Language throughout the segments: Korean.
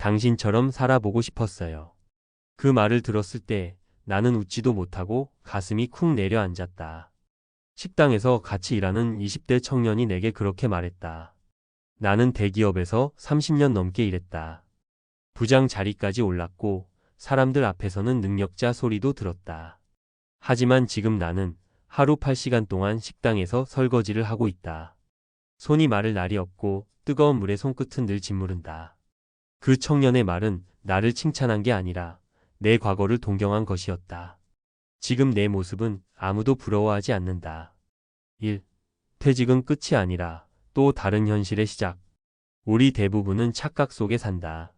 당신처럼 살아보고 싶었어요. 그 말을 들었을 때 나는 웃지도 못하고 가슴이 쿵 내려앉았다. 식당에서 같이 일하는 20대 청년이 내게 그렇게 말했다. 나는 대기업에서 30년 넘게 일했다. 부장 자리까지 올랐고 사람들 앞에서는 능력자 소리도 들었다. 하지만 지금 나는 하루 8시간 동안 식당에서 설거지를 하고 있다. 손이 마를 날이 없고 뜨거운 물에 손끝은 늘 짓무른다. 그 청년의 말은 나를 칭찬한 게 아니라 내 과거를 동경한 것이었다. 지금 내 모습은 아무도 부러워하지 않는다. 1. 퇴직은 끝이 아니라 또 다른 현실의 시작. 우리 대부분은 착각 속에 산다.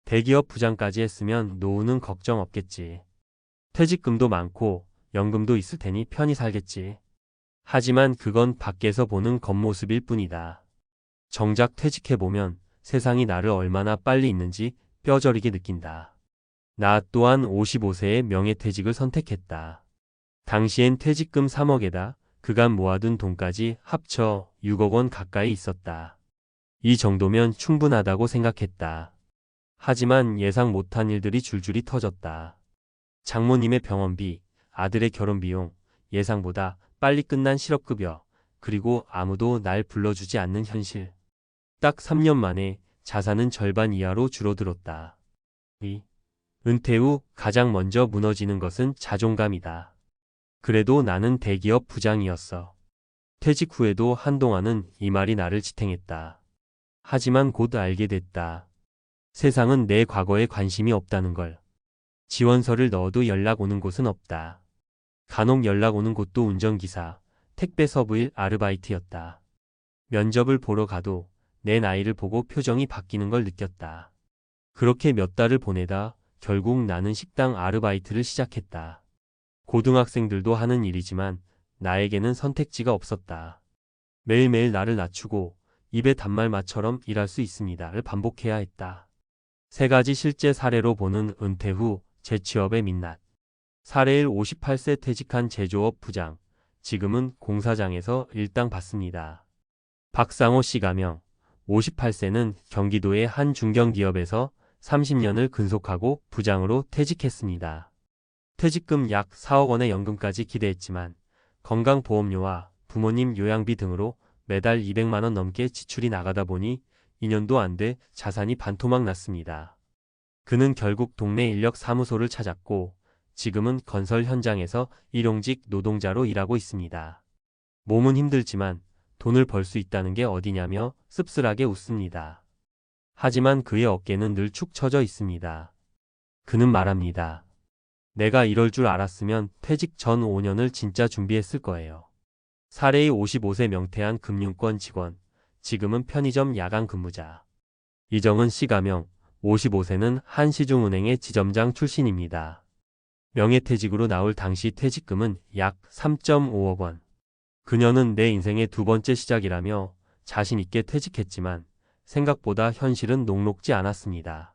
대기업 부장까지 했으면 노후는 걱정 없겠지. 퇴직금도 많고 연금도 있을 테니 편히 살겠지. 하지만 그건 밖에서 보는 겉모습일 뿐이다. 정작 퇴직해보면 세상이 나를 얼마나 빨리 있는지 뼈저리게 느낀다. 나 또한 55세에 명예퇴직을 선택했다. 당시엔 퇴직금 3억에다 그간 모아둔 돈까지 합쳐 6억 원 가까이 있었다. 이 정도면 충분하다고 생각했다. 하지만 예상 못한 일들이 줄줄이 터졌다. 장모님의 병원비, 아들의 결혼비용, 예상보다 빨리 끝난 실업급여, 그리고 아무도 날 불러주지 않는 현실. 딱 3년 만에 자산은 절반 이하로 줄어들었다. 은퇴 후 가장 먼저 무너지는 것은 자존감이다. 그래도 나는 대기업 부장이었어. 퇴직 후에도 한동안은 이 말이 나를 지탱했다. 하지만 곧 알게 됐다. 세상은 내 과거에 관심이 없다는 걸. 지원서를 넣어도 연락 오는 곳은 없다. 간혹 연락 오는 곳도 운전기사, 택배 서브일 아르바이트였다. 면접을 보러 가도 내 나이를 보고 표정이 바뀌는 걸 느꼈다. 그렇게 몇 달을 보내다 결국 나는 식당 아르바이트를 시작했다. 고등학생들도 하는 일이지만 나에게는 선택지가 없었다. 매일매일 나를 낮추고 입에 단말마처럼 일할 수 있습니다를 반복해야 했다. 3가지 실제 사례로 보는 은퇴 후 재취업의 민낯. 사례 1. 58세 퇴직한 제조업 부장. 지금은 공사장에서 일당 받습니다. 박상호 씨 가명. 58세는 경기도의 한 중견기업에서 30년을 근속하고 부장으로 퇴직했습니다. 퇴직금 약 4억 원의 연금까지 기대했지만 건강보험료와 부모님 요양비 등으로 매달 200만 원 넘게 지출이 나가다 보니 2년도 안 돼 자산이 반토막 났습니다. 그는 결국 동네 인력사무소를 찾았고 지금은 건설 현장에서 일용직 노동자로 일하고 있습니다. 몸은 힘들지만 돈을 벌 수 있다는 게 어디냐며 씁쓸하게 웃습니다. 하지만 그의 어깨는 늘 축 처져 있습니다. 그는 말합니다. 내가 이럴 줄 알았으면 퇴직 전 5년을 진짜 준비했을 거예요. 사례의 55세 명태한 금융권 직원, 지금은 편의점 야간 근무자. 이정은 씨 가명, 55세는 한시중은행의 지점장 출신입니다. 명예퇴직으로 나올 당시 퇴직금은 약 3.5억 원. 그녀는 내 인생의 2번째 시작이라며 자신 있게 퇴직했지만 생각보다 현실은 녹록지 않았습니다.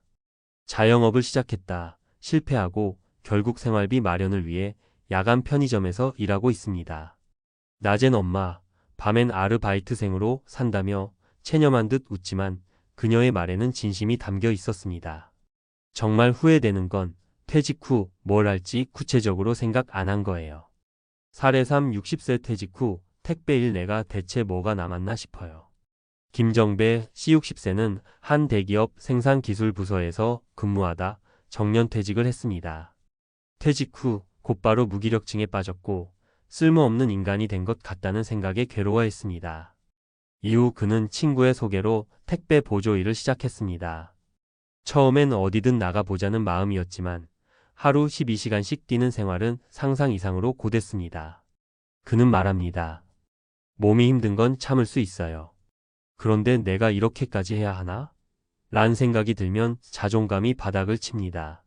자영업을 시작했다. 실패하고 결국 생활비 마련을 위해 야간 편의점에서 일하고 있습니다. 낮엔 엄마, 밤엔 아르바이트생으로 산다며 체념한 듯 웃지만 그녀의 말에는 진심이 담겨 있었습니다. 정말 후회되는 건 퇴직 후 뭘 할지 구체적으로 생각 안 한 거예요. 사례 3. 60세 퇴직 후 택배 일 내가 대체 뭐가 남았나 싶어요. 김정배 씨 60세는 한 대기업 생산기술부서에서 근무하다 정년퇴직을 했습니다. 퇴직 후 곧바로 무기력증에 빠졌고 쓸모없는 인간이 된 것 같다는 생각에 괴로워했습니다. 이후 그는 친구의 소개로 택배 보조 일을 시작했습니다. 처음엔 어디든 나가보자는 마음이었지만 하루 12시간씩 뛰는 생활은 상상 이상으로 고됐습니다. 그는 말합니다. 몸이 힘든 건 참을 수 있어요. 그런데 내가 이렇게까지 해야 하나? 라는 생각이 들면 자존감이 바닥을 칩니다.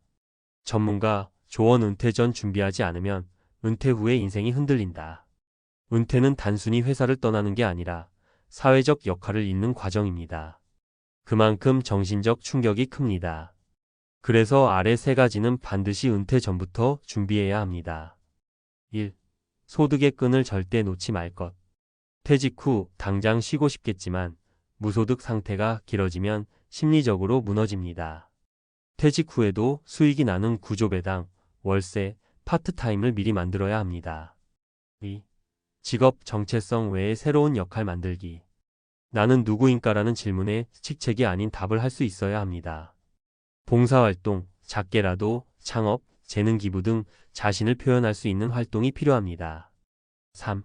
전문가, 조언 은퇴 전 준비하지 않으면 은퇴 후에 인생이 흔들린다. 은퇴는 단순히 회사를 떠나는 게 아니라 사회적 역할을 잇는 과정입니다. 그만큼 정신적 충격이 큽니다. 그래서 아래 3가지는 반드시 은퇴 전부터 준비해야 합니다. 1. 소득의 끈을 절대 놓지 말 것. 퇴직 후 당장 쉬고 싶겠지만 무소득 상태가 길어지면 심리적으로 무너집니다. 퇴직 후에도 수익이 나는 구조배당, 월세, 파트타임을 미리 만들어야 합니다. 2. 직업 정체성 외에 새로운 역할 만들기. 나는 누구인가라는 질문에 직책이 아닌 답을 할 수 있어야 합니다. 봉사활동, 작게라도 창업, 재능 기부 등 자신을 표현할 수 있는 활동이 필요합니다. 3.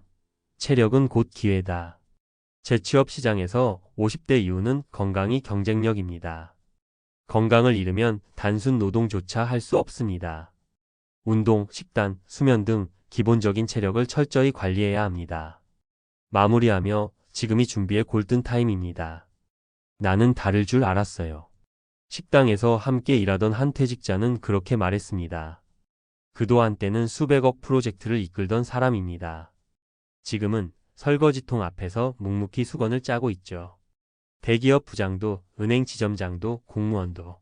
체력은 곧 기회다. 재취업 시장에서 50대 이후는 건강이 경쟁력입니다. 건강을 잃으면 단순 노동조차 할 수 없습니다. 운동, 식단, 수면 등 기본적인 체력을 철저히 관리해야 합니다. 마무리하며 지금이 준비의 골든타임입니다. 나는 다를 줄 알았어요. 식당에서 함께 일하던 한 퇴직자는 그렇게 말했습니다. 그도 한때는 수백억 프로젝트를 이끌던 사람입니다. 지금은 설거지통 앞에서 묵묵히 수건을 짜고 있죠. 대기업 부장도, 은행 지점장도, 공무원도.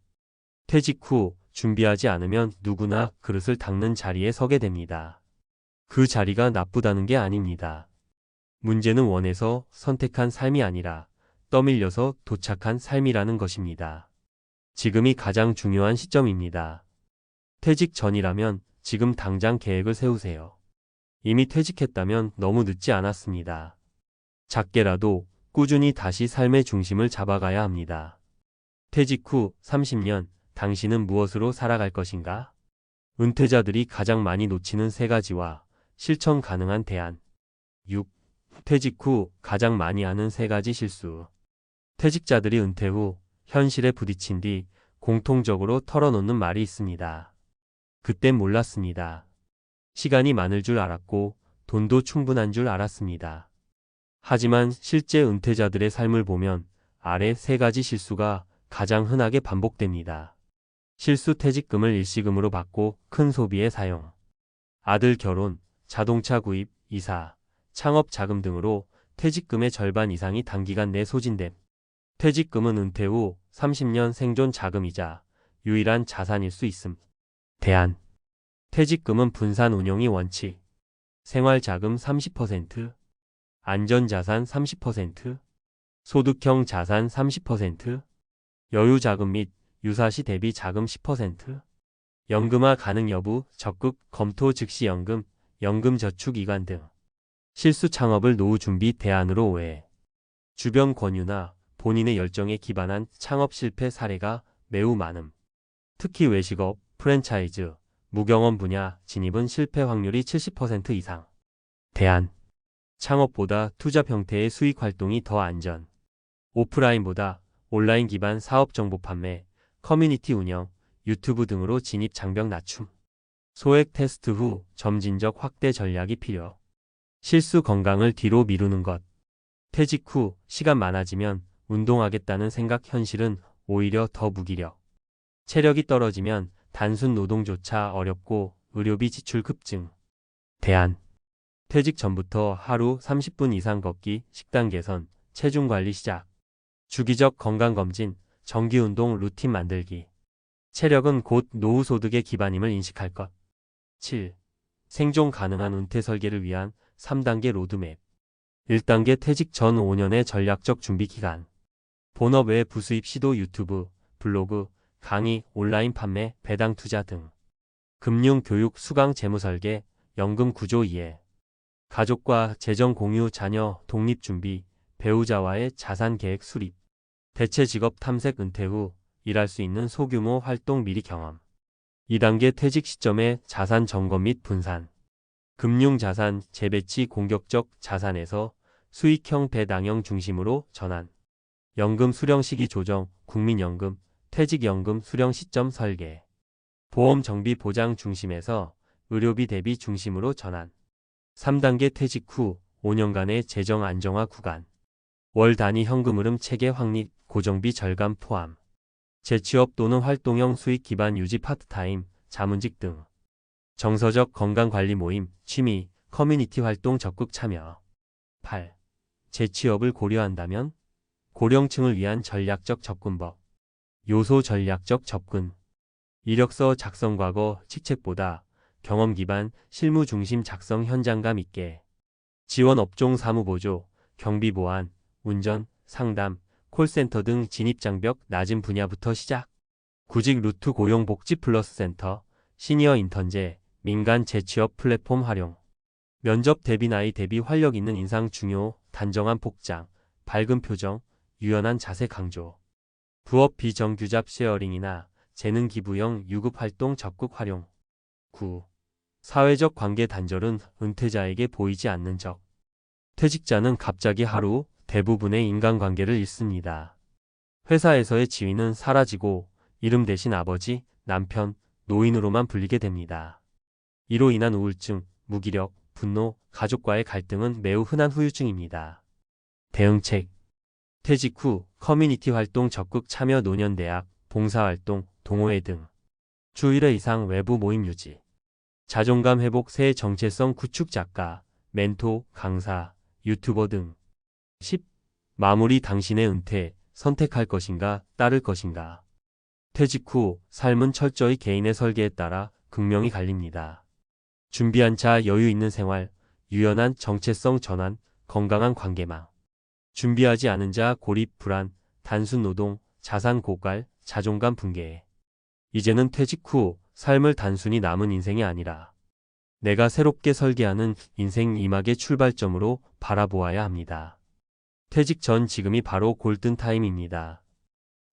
퇴직 후 준비하지 않으면 누구나 그릇을 닦는 자리에 서게 됩니다. 그 자리가 나쁘다는 게 아닙니다. 문제는 원해서 선택한 삶이 아니라 떠밀려서 도착한 삶이라는 것입니다. 지금이 가장 중요한 시점입니다. 퇴직 전이라면 지금 당장 계획을 세우세요. 이미 퇴직했다면 너무 늦지 않았습니다. 작게라도 꾸준히 다시 삶의 중심을 잡아가야 합니다. 퇴직 후 30년, 당신은 무엇으로 살아갈 것인가? 은퇴자들이 가장 많이 놓치는 3가지와 실천 가능한 대안. 6. 퇴직 후 가장 많이 하는 3가지 실수. 퇴직자들이 은퇴 후 현실에 부딪힌 뒤 공통적으로 털어놓는 말이 있습니다. 그땐 몰랐습니다. 시간이 많을 줄 알았고 돈도 충분한 줄 알았습니다. 하지만 실제 은퇴자들의 삶을 보면 아래 3가지 실수가 가장 흔하게 반복됩니다. 실수 퇴직금을 일시금으로 받고 큰 소비에 사용. 아들 결혼, 자동차 구입, 이사, 창업 자금 등으로 퇴직금의 절반 이상이 단기간 내 소진됨. 퇴직금은 은퇴 후 30년 생존 자금이자 유일한 자산일 수 있음. 대안. 퇴직금은 분산 운용이 원칙. 생활자금 30%, 안전자산 30%, 소득형 자산 30%, 여유자금 및 유사시 대비 자금 10%, 연금화 가능 여부 적극 검토 즉시 연금, 연금저축이관 등. 실수 창업을 노후 준비 대안으로 오해. 주변 권유나 본인의 열정에 기반한 창업 실패 사례가 매우 많음. 특히 외식업, 프랜차이즈, 무경험 분야 진입은 실패 확률이 70% 이상. 대안. 창업보다 투잡 형태의 수익 활동이 더 안전. 오프라인보다 온라인 기반 사업 정보 판매, 커뮤니티 운영, 유튜브 등으로 진입 장벽 낮춤. 소액 테스트 후 점진적 확대 전략이 필요. 실수 건강을 뒤로 미루는 것. 퇴직 후 시간 많아지면 운동하겠다는 생각 현실은 오히려 더 무기력. 체력이 떨어지면 단순 노동조차 어렵고 의료비 지출 급증. 대안. 퇴직 전부터 하루 30분 이상 걷기, 식단 개선, 체중 관리 시작. 주기적 건강검진, 정기운동 루틴 만들기. 체력은 곧 노후 소득의 기반임을 인식할 것. 7. 생존 가능한 은퇴 설계를 위한 3단계 로드맵. 1단계 퇴직 전 5년의 전략적 준비 기간. 본업 외 부수입 시도 유튜브, 블로그, 강의, 온라인 판매, 배당 투자 등. 금융 교육 수강 재무 설계, 연금 구조 이해. 가족과 재정 공유 자녀 독립 준비, 배우자와의 자산 계획 수립. 대체 직업 탐색 은퇴 후 일할 수 있는 소규모 활동 미리 경험. 2단계 퇴직 시점의 자산 점검 및 분산. 금융자산 재배치 공격적 자산에서 수익형 배당형 중심으로 전환. 연금 수령 시기 조정, 국민연금, 퇴직연금 수령 시점 설계. 보험 정비 보장 중심에서 의료비 대비 중심으로 전환. 3단계 퇴직 후 5년간의 재정 안정화 구간. 월 단위 현금 흐름 체계 확립, 고정비 절감 포함. 재취업 또는 활동형 수익 기반 유지 파트타임, 자문직 등. 정서적 건강관리 모임, 취미, 커뮤니티 활동 적극 참여. 8. 재취업을 고려한다면? 고령층을 위한 전략적 접근법. 요소 전략적 접근. 이력서 작성 과거 직책보다 경험 기반 실무 중심 작성 현장감 있게. 지원 업종 사무보조, 경비보안, 운전, 상담, 콜센터 등 진입장벽 낮은 분야부터 시작. 구직 루트 고용 복지 플러스 센터, 시니어 인턴제, 민간 재취업 플랫폼 활용. 면접 대비 나이 대비 활력 있는 인상 중요, 단정한 복장, 밝은 표정, 유연한 자세 강조. 부업 비정규잡 쉐어링이나 재능 기부형 유급 활동 적극 활용. 9. 사회적 관계 단절은 은퇴자에게 보이지 않는 적. 퇴직자는 갑자기 하루 대부분의 인간관계를 잃습니다. 회사에서의 지위는 사라지고 이름 대신 아버지, 남편, 노인으로만 불리게 됩니다. 이로 인한 우울증, 무기력, 분노, 가족과의 갈등은 매우 흔한 후유증입니다. 대응책. 퇴직 후 커뮤니티 활동 적극 참여 노년대학, 봉사활동, 동호회 등. 주 1회 이상 외부 모임 유지. 자존감 회복 새 정체성 구축 작가, 멘토, 강사, 유튜버 등. 10. 마무리 당신의 은퇴, 선택할 것인가, 따를 것인가. 퇴직 후 삶은 철저히 개인의 설계에 따라 극명히 갈립니다. 준비한 자 여유 있는 생활, 유연한 정체성 전환, 건강한 관계망. 준비하지 않은 자 고립, 불안, 단순 노동, 자산 고갈, 자존감 붕괴. 이제는 퇴직 후 삶을 단순히 남은 인생이 아니라 내가 새롭게 설계하는 인생 이막의 출발점으로 바라보아야 합니다. 퇴직 전 지금이 바로 골든타임입니다.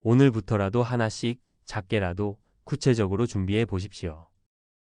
오늘부터라도 하나씩 작게라도 구체적으로 준비해 보십시오.